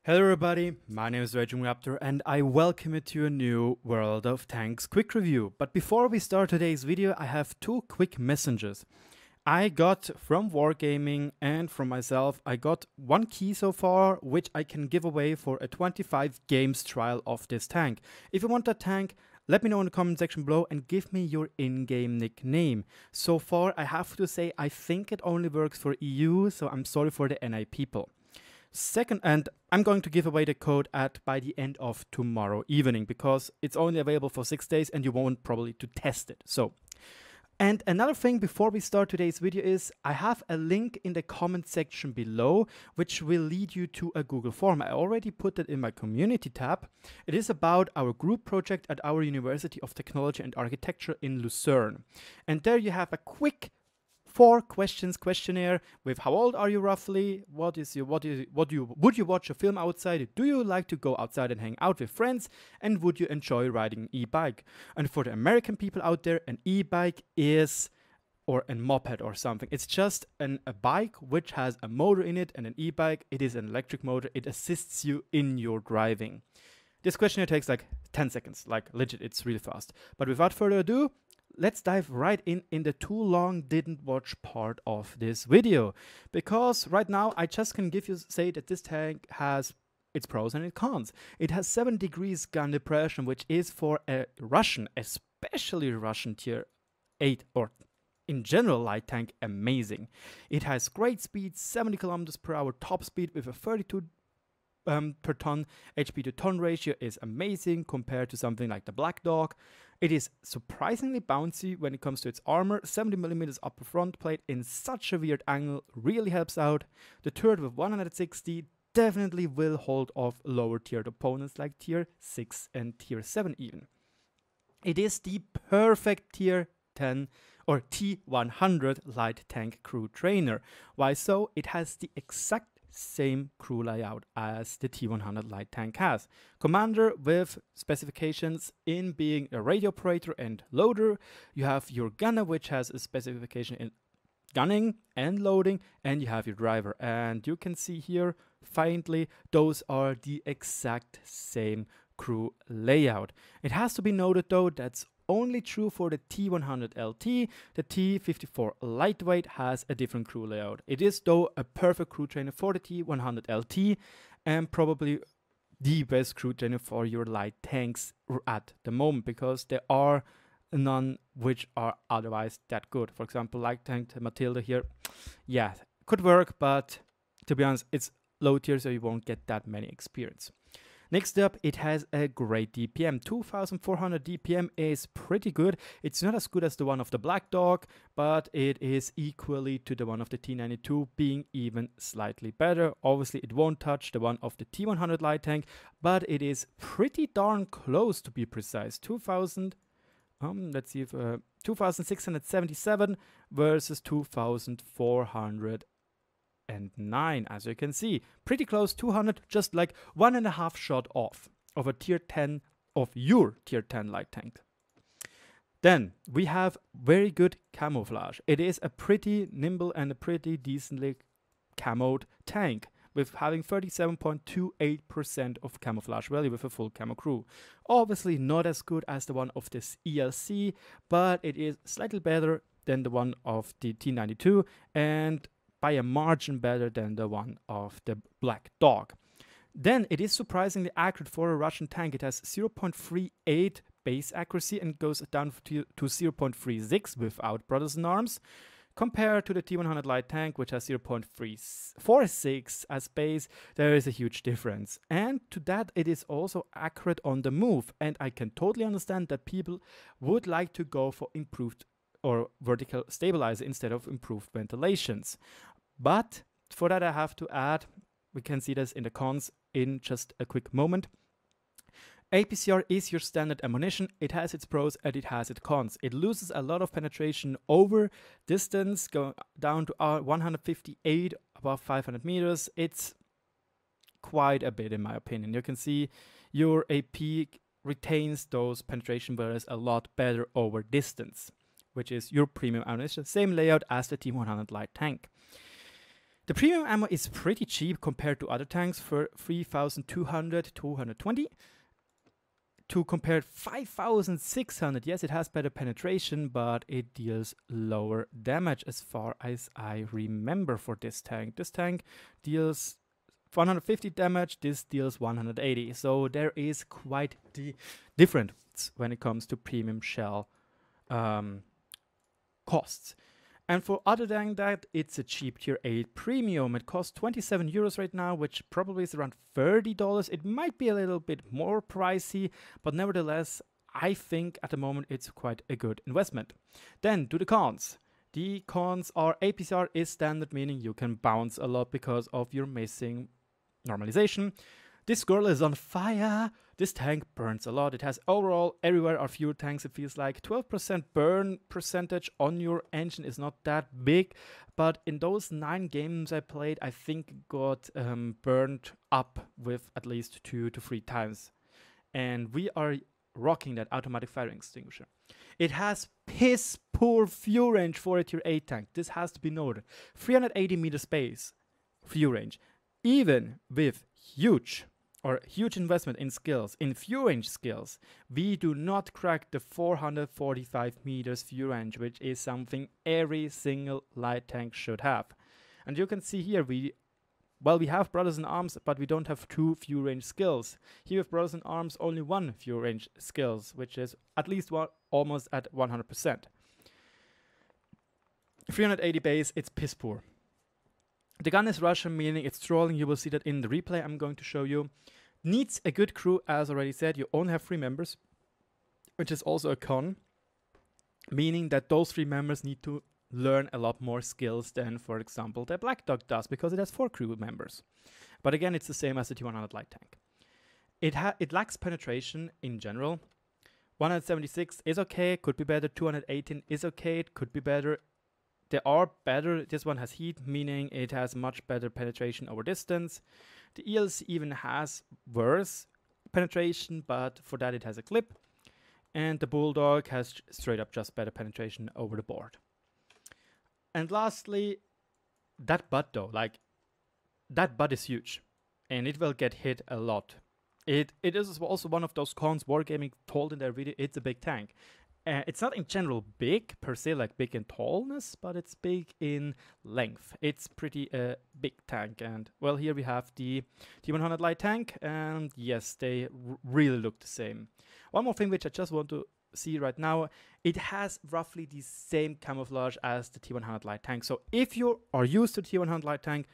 Hello everybody, my name is RagingRaptor and I welcome you to a new World of Tanks quick review. But before we start today's video, I have two quick messages. I got from Wargaming and from myself, I got one key so far, which I can give away for a 25 games trial of this tank. If you want that tank, let me know in the comment section below and give me your in-game nickname. So far, I have to say, I think it only works for EU, so I'm sorry for the NI people. Second, and I'm going to give away the code by the end of tomorrow evening because it's only available for 6 days and you won't probably to test it. And another thing before we start today's video is I have a link in the comment section below which will lead you to a Google form. I already put it in my community tab. It is about our group project at our University of Technology and Architecture in Lucerne. And there you have a quick 4 questions questionnaire with how old are you roughly, would you watch a film outside, do you like to go outside and hang out with friends, and would you enjoy riding an e-bike. And for the American people out there, an e-bike is or a moped or something. It's just a bike which has a motor in it, and an e-bike, it is an electric motor. It assists you in your driving. This questionnaire takes like 10 seconds, like legit, it's really fast. But without further ado, let's dive right in the too long didn't watch part of this video, because right now I just can say that this tank has its pros and its cons. It has 7 degrees gun depression, which is for a Russian, especially Russian tier 8 or in general light tank, amazing. It has great speed, 70 kilometers per hour top speed with a 32 per ton. HP to ton ratio is amazing compared to something like the Black Dog. It is surprisingly bouncy when it comes to its armor. 70mm upper front plate in such a weird angle really helps out. The turret with 160 definitely will hold off lower tiered opponents like tier 6 and tier 7 even. It is the perfect tier 10 or T100 light tank crew trainer. Why so? It has the exact same crew layout as the T100 light tank has. Commander with specifications in being a radio operator and loader. You have your gunner, which has a specification in gunning and loading, and you have your driver. And you can see here faintly those are the exact same crew layout. It has to be noted though that's only true for the T100 LT. The T54 lightweight has a different crew layout. It is though a perfect crew trainer for the T100 LT and probably the best crew trainer for your light tanks at the moment, because there are none which are otherwise that good. For example, light tank Matilda here, yeah, could work, but to be honest, it's low tier, so you won't get that many experience. Next up, it has a great DPM. 2400 DPM is pretty good. It's not as good as the one of the Black Dog, but it is equally to the one of the T92, being even slightly better. Obviously, it won't touch the one of the T100 light tank, but it is pretty darn close to be precise. 2677 versus 2409, as you can see, pretty close. 200, just like 1.5 shot off of a tier 10 of your tier 10 light tank. Then we have very good camouflage. It is a pretty nimble and a pretty decently camoed tank, with having 37.28% of camouflage value with a full camo crew. Obviously not as good as the one of this ELC, but it is slightly better than the one of the T92 and by a margin better than the one of the Black Dog. Then it is surprisingly accurate for a Russian tank. It has 0.38 base accuracy and goes down to 0.36 without Brothers in Arms, compared to the T100 light tank, which has 0.346 as base. There is a huge difference. And to that, it is also accurate on the move. And I can totally understand that people would like to go for improved or vertical stabilizer instead of improved ventilations. But for that, I have to add, we can see this in the cons in just a quick moment. APCR is your standard ammunition. It has its pros and it has its cons. It loses a lot of penetration over distance, going down to 158 above 500 meters. It's quite a bit in my opinion. You can see your AP retains those penetration values a lot better over distance, which is your premium ammunition. Same layout as the T100 light tank. The premium ammo is pretty cheap compared to other tanks for 3,200, 220. To compare 5,600, yes, it has better penetration, but it deals lower damage as far as I remember for this tank. This tank deals 150 damage, this deals 180. So there is quite the difference when it comes to premium shell costs. And for other than that, it's a cheap tier 8 premium. It costs 27 euros right now, which probably is around $30. It might be a little bit more pricey, but nevertheless, I think at the moment it's quite a good investment. Then to the cons. The cons are APCR is standard, meaning you can bounce a lot because of your missing normalization. This girl is on fire. This tank burns a lot. It has overall everywhere are fewer tanks. It feels like 12% burn percentage on your engine is not that big, but in those 9 games I played, I think it got burned up with at least 2 to 3 times. And we are rocking that automatic fire extinguisher. It has piss poor fuel range for a tier 8 tank. This has to be noted. 380 meter space fuel range. Even with huge investment in skills, in fuel range skills, we do not crack the 445 meters fuel range, which is something every single light tank should have. And you can see here, we have Brothers in Arms, but we don't have 2 fuel range skills. Here with Brothers in Arms, only 1 fuel range skills, which is at least almost at 100%. 380 base, it's piss poor. The gun is Russian, meaning it's trolling. You will see that in the replay I'm going to show you. Needs a good crew, as already said. You only have 3 members, which is also a con, meaning that those 3 members need to learn a lot more skills than, for example, the Black Dog does, because it has 4 crew members. But again, it's the same as the T100 light tank. It lacks penetration in general. 176 is okay, could be better. 218 is okay, it could be better. There are better. This one has heat, meaning it has much better penetration over distance. The ELC even has worse penetration, but for that it has a clip. And the Bulldog has straight up just better penetration over the board. And lastly, that butt though, like that butt is huge and it will get hit a lot. It is also one of those cons Wargaming told in their video. It's a big tank. It's not in general big per se, like big in tallness, but it's big in length. It's pretty big tank. And well, here we have the T100 light tank, and yes, they really look the same. One more thing which I just want to see right now, it has roughly the same camouflage as the T100 light tank. So if you are used to the T100 light tank,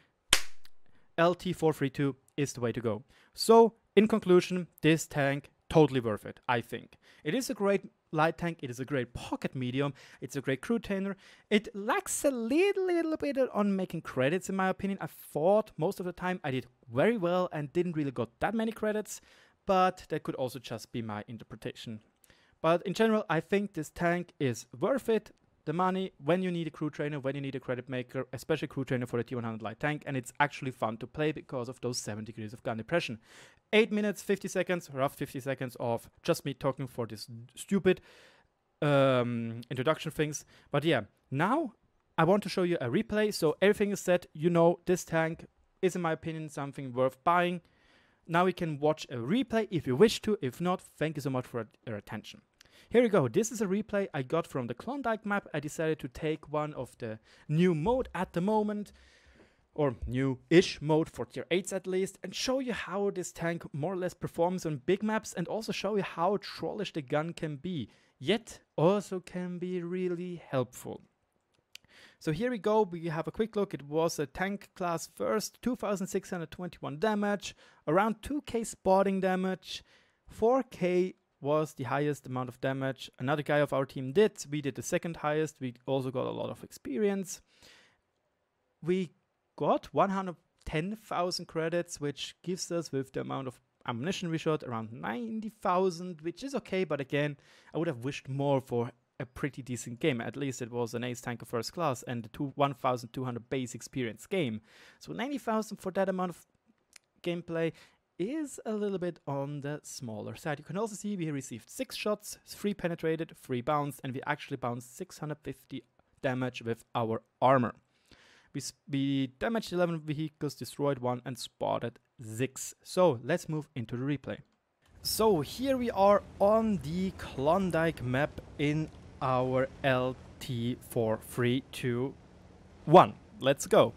LT-432 is the way to go. So in conclusion, this tank totally worth it, I think. It is a great light tank, it is a great pocket medium, it's a great crew trainer. It lacks a little bit on making credits in my opinion. I thought most of the time I did very well and didn't really got that many credits, but that could also just be my interpretation. But in general, I think this tank is worth it. The money when you need a crew trainer, when you need a credit maker, especially crew trainer for the T100 light tank, and it's actually fun to play because of those 7 degrees of gun depression. 8 minutes, 50 seconds, rough 50 seconds of just me talking for this stupid introduction things. But yeah, now I want to show you a replay. So everything is set. You know, this tank is in my opinion something worth buying. Now we can watch a replay if you wish to. If not, thank you so much for your attention. Here we go. This is a replay I got from the Klondike map. I decided to take one of the new mode at the moment, or new-ish mode for tier 8s at least, and show you how this tank more or less performs on big maps, and also show you how trollish the gun can be, yet also can be really helpful. So here we go. We have a quick look. It was a tank class first, 2,621 damage, around 2k spotting damage, 4k was the highest amount of damage another guy of our team did. We did the second highest. We also got a lot of experience. We got 110,000 credits, which gives us, with the amount of ammunition we shot, around 90,000, which is okay, but again, I would have wished more for a pretty decent game. At least it was an ace tanker first class and the 1,200 base experience game. So 90,000 for that amount of gameplay is a little bit on the smaller side. You can also see we received 6 shots, 3 penetrated, 3 bounced, and we actually bounced 650 damage with our armor. We damaged 11 vehicles, destroyed 1, and spotted 6. So let's move into the replay. So here we are on the Klondike map in our LT-432 1. Let's go.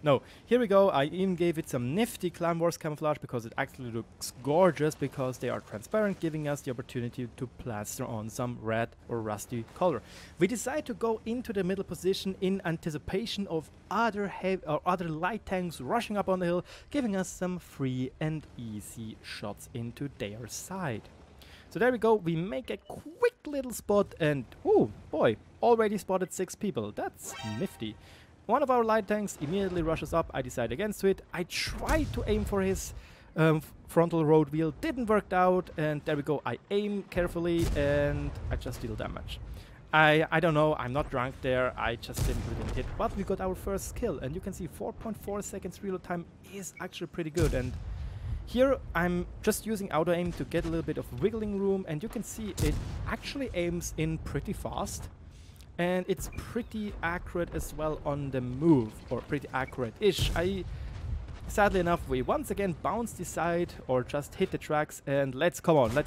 No, here we go. I even gave it some nifty Clan Wars camouflage because it actually looks gorgeous because they are transparent, giving us the opportunity to plaster on some red or rusty color. We decide to go into the middle position in anticipation of other light tanks rushing up on the hill, giving us some free and easy shots into their side. So there we go. We make a quick little spot and, oh boy, already spotted 6 people. That's nifty. One of our light tanks immediately rushes up. I decide against it. I tried to aim for his frontal road wheel. Didn't work out. And there we go. I aim carefully and I just deal damage. I don't know. I'm not drunk there. I just didn't hit. But we got our first kill. And you can see 4.4 seconds reload time is actually pretty good. And here I'm just using auto aim to get a little bit of wiggling room. And you can see it actually aims in pretty fast. And it's pretty accurate as well on the move, or pretty accurate-ish. Sadly enough, we once again bounce the side or just hit the tracks, and let's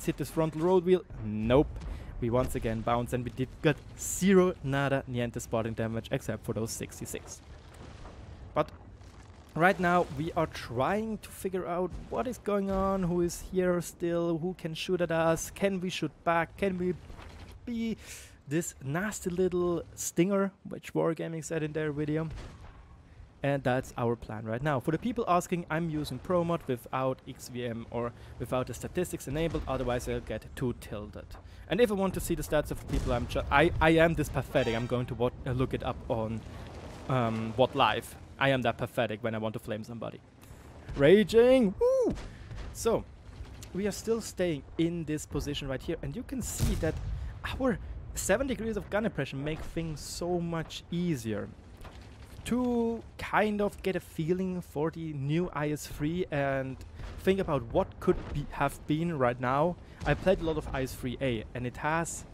hit this frontal road wheel. Nope. We once again bounce, and we got zero, nada, niente spotting damage except for those 66. But right now we are trying to figure out what is going on, who is here still, who can shoot at us, can we shoot back, can we be this nasty little stinger, which Wargaming said in their video. And that's our plan right now. For the people asking, I'm using Pro Mod without XVM or without the statistics enabled, otherwise I'll get too tilted. And if I want to see the stats of people, I am this pathetic. I'm going to look it up on What Live. I am that pathetic when I want to flame somebody. Raging! Woo! So, we are still staying in this position right here, and you can see that our 7 degrees of gun impression make things so much easier. To kind of get a feeling for the new IS-3 and think about what could have been right now, I played a lot of IS-3A, and it has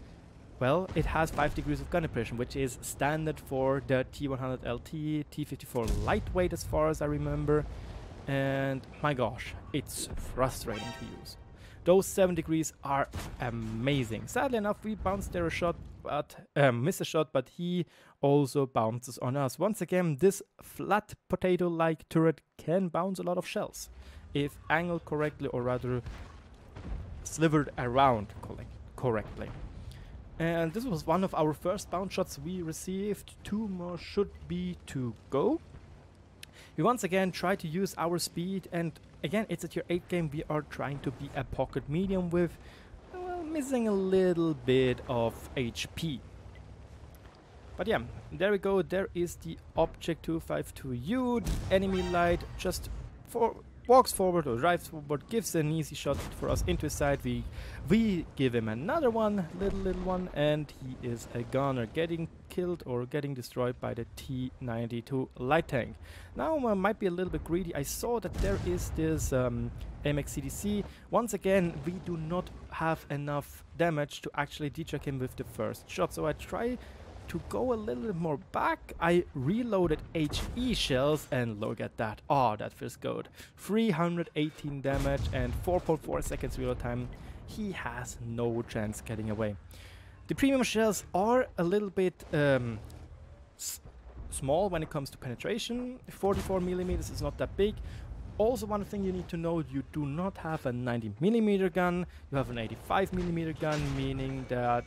5 degrees of gun impression, which is standard for the T100 LT, T54 lightweight as far as I remember, and my gosh, it's frustrating to use. Those 7 degrees are amazing. Sadly enough, we bounced there a shot, but missed a shot, but he also bounces on us. Once again, this flat potato-like turret can bounce a lot of shells if angled correctly, or rather slivered around correctly. And this was one of our first bounce shots we received. 2 more should be to go. We once again try to use our speed, and again, it's a tier 8 game. We are trying to be a pocket medium with, well, missing a little bit of HP. But yeah, there we go. There is the Object 252U. The enemy light just walks forward or drives forward, gives an easy shot for us into his side. We give him another one, little one, and he is a goner, getting killed or getting destroyed by the T-92 light tank. Now I might be a little bit greedy. I saw that there is this MXCDC. Once again, we do not have enough damage to actually detrack him with the first shot, so I try to go a little bit more back. I reloaded HE shells, and look at that. Oh, that feels good. 318 damage and 4.4 seconds reload time. He has no chance getting away. The premium shells are a little bit small when it comes to penetration. 44mm is not that big. Also, one thing you need to know, you do not have a 90mm gun. You have an 85mm gun, meaning that,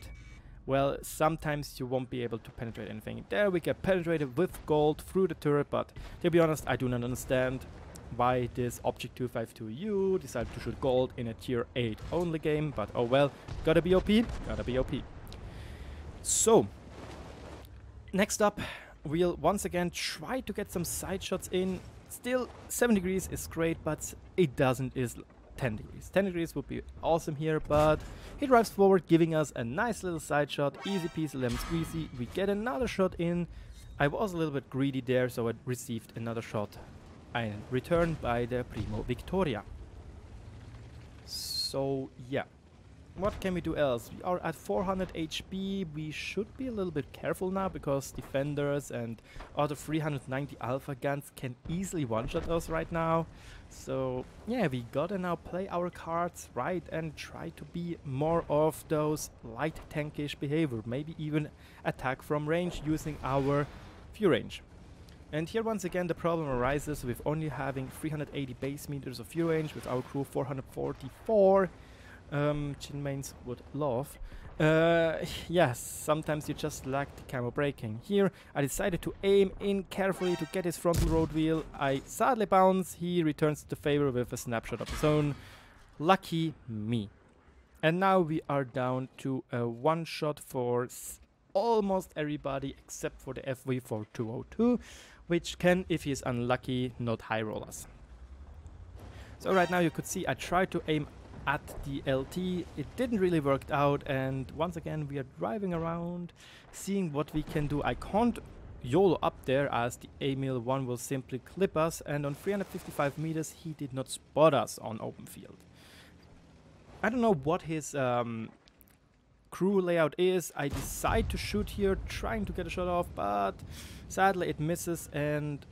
well, sometimes you won't be able to penetrate anything. There we get penetrated with gold through the turret, but to be honest, I do not understand why this Object 252U decided to shoot gold in a tier 8 only game, but oh well, gotta be OP, gotta be OP. So, next up, we'll once again try to get some side shots in. Still, 7 degrees is great, but it is 10 degrees. 10 degrees would be awesome here, but he drives forward, giving us a nice little side shot. Easy peasy, lemon squeezy. We get another shot in. I was a little bit greedy there, so I received another shot and returned by the Primo Victoria. So yeah, what can we do else? We are at 400 HP. We should be a little bit careful now because defenders and other 390 alpha guns can easily one-shot us right now. So yeah, we gotta now play our cards right and try to be more of those light tankish behavior. Maybe even attack from range using our view range. And here once again the problem arises with only having 380 base meters of view range with our crew 444. Chin mains would love. Yes, sometimes you just lack the camo braking. Here I decided to aim in carefully to get his frontal road wheel. I sadly bounce. He returns the favor with a snapshot of his own. Lucky me. And now we are down to a one shot for almost everybody except for the FV-432, which can, if he is unlucky, not high roll us. So right now you could see I tried to aim at the LT. It didn't really work out, and once again we are driving around seeing what we can do. I can't YOLO up there as the Emil-1 will simply clip us, and on 355 meters he did not spot us on open field. I don't know what his crew layout is. I decide to shoot here trying to get a shot off, but sadly it misses and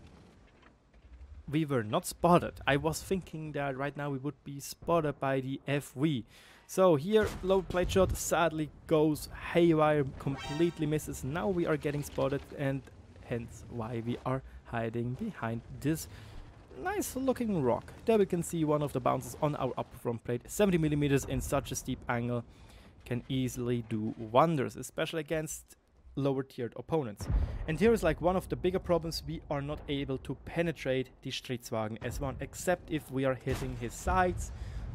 we were not spotted. I was thinking that right now we would be spotted by the FV. So here, low plate shot sadly goes haywire, completely misses. Now we are getting spotted, and hence why we are hiding behind this nice looking rock. There we can see one of the bounces on our upper front plate. 70 millimeters in such a steep angle can easily do wonders, especially against lower tiered opponents. And here is like one of the bigger problems: we are not able to penetrate the Stritzwagen S1 except if we are hitting his sides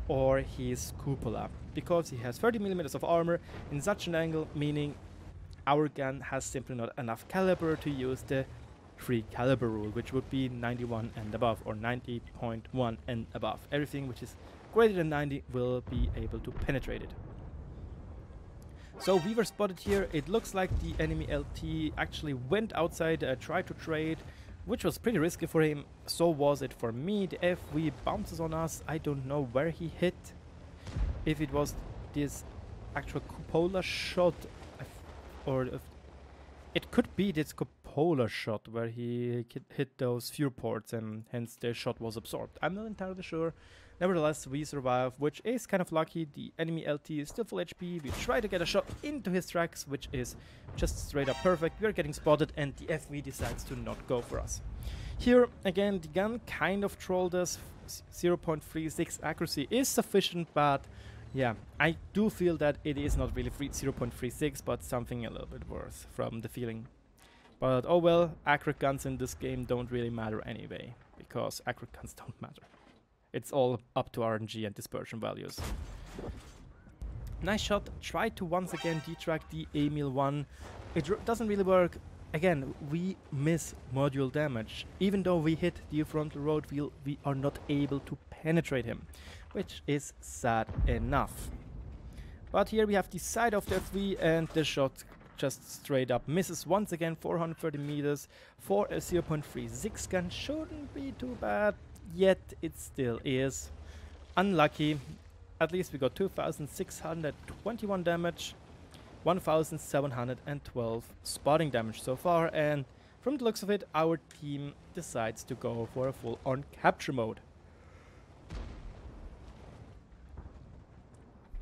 or his cupola, because he has 30 millimeters of armor in such an angle, meaning our gun has simply not enough caliber to use the free caliber rule, which would be 91 and above, or 90.1 and above. Everything which is greater than 90 will be able to penetrate it. So we were spotted here. It looks like the enemy LT actually went outside, tried to trade, which was pretty risky for him. So was it for me. The FV bounces on us. I don't know where he hit. If it was this actual cupola shot, or if it could be this cupola shot where he hit those view ports and hence the shot was absorbed. I'm not entirely sure. Nevertheless, we survive, which is kind of lucky. The enemy LT is still full HP. We try to get a shot into his tracks, which is just straight up perfect. We're getting spotted and the FV decides to not go for us. Here, again, the gun kind of trolled us. 0.36 accuracy is sufficient, but yeah, I do feel that it is not really 0.36, but something a little bit worse from the feeling. But oh well, accurate guns in this game don't really matter anyway, because accurate guns don't matter. It's all up to RNG and dispersion values. Nice shot. Tried to once again detrack the Emil-1. It doesn't really work. Again, we miss module damage. Even though we hit the frontal road wheel, we are not able to penetrate him, which is sad enough. But here we have the side of the FV, and the shot just straight up misses once again. 430 meters for a 0.36 gun shouldn't be too bad. Yet it still is unlucky. At least we got 2,621 damage, 1,712 spotting damage so far, and from the looks of it, our team decides to go for a full-on capture mode.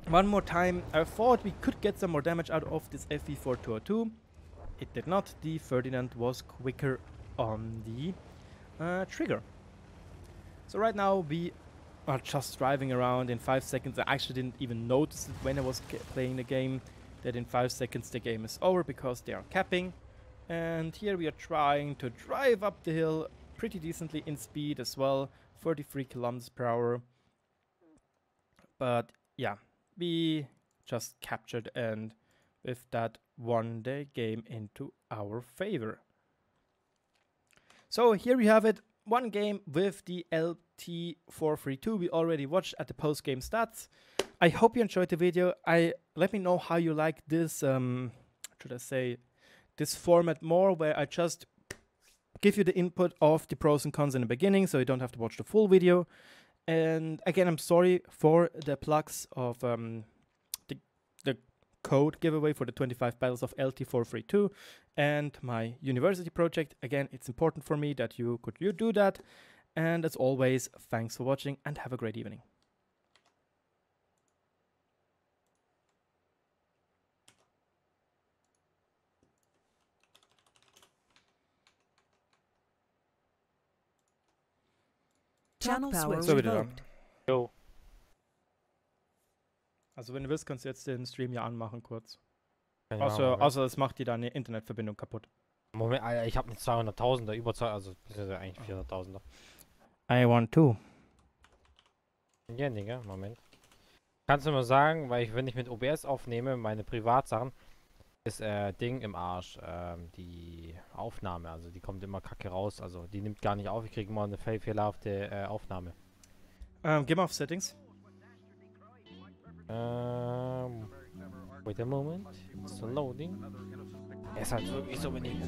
One more time, I thought we could get some more damage out of this FV-432. It did not. The Ferdinand was quicker on the trigger. So right now we are just driving around in 5 seconds. I actually didn't even notice it when I was playing the game, that in 5 seconds the game is over because they are capping. And here we are trying to drive up the hill pretty decently in speed as well, 33 kilometers per hour. But yeah, we just captured, and with that won the game into our favor. So here we have it. One game with the LT-432 we already watched at the post-game stats. I hope you enjoyed the video. Let me know how you like this, should I say, this format more, where I just give you the input of the pros and cons in the beginning, so you don't have to watch the full video. And again, I'm sorry for the plugs of the code giveaway for the 25 battles of LT-432 and my university project. Again, it's important for me that you do that. And as always, thanks for watching and have a great evening. Channel switch So wieder da. revoked. Jo. Also wenn du willst, kannst du jetzt den Stream ja anmachen kurz. Kann ich machen, Außer es macht dir deine Internetverbindung kaputt. Moment, Alter, ich habe eine 200.000er, über 2, also das ist ja eigentlich 400.000er. I want to. Ja, Digga, Moment. Kannst du mir sagen, weil wenn ich mit OBS aufnehme, meine Privatsachen, ist Ding im Arsch, die Aufnahme, also die kommt immer kacke raus, also die nimmt gar nicht auf, ich kriege immer eine fehlerhafte Aufnahme. Geh mal auf Settings. Wait a moment, it's loading. Es ist halt wirklich so, wenn ich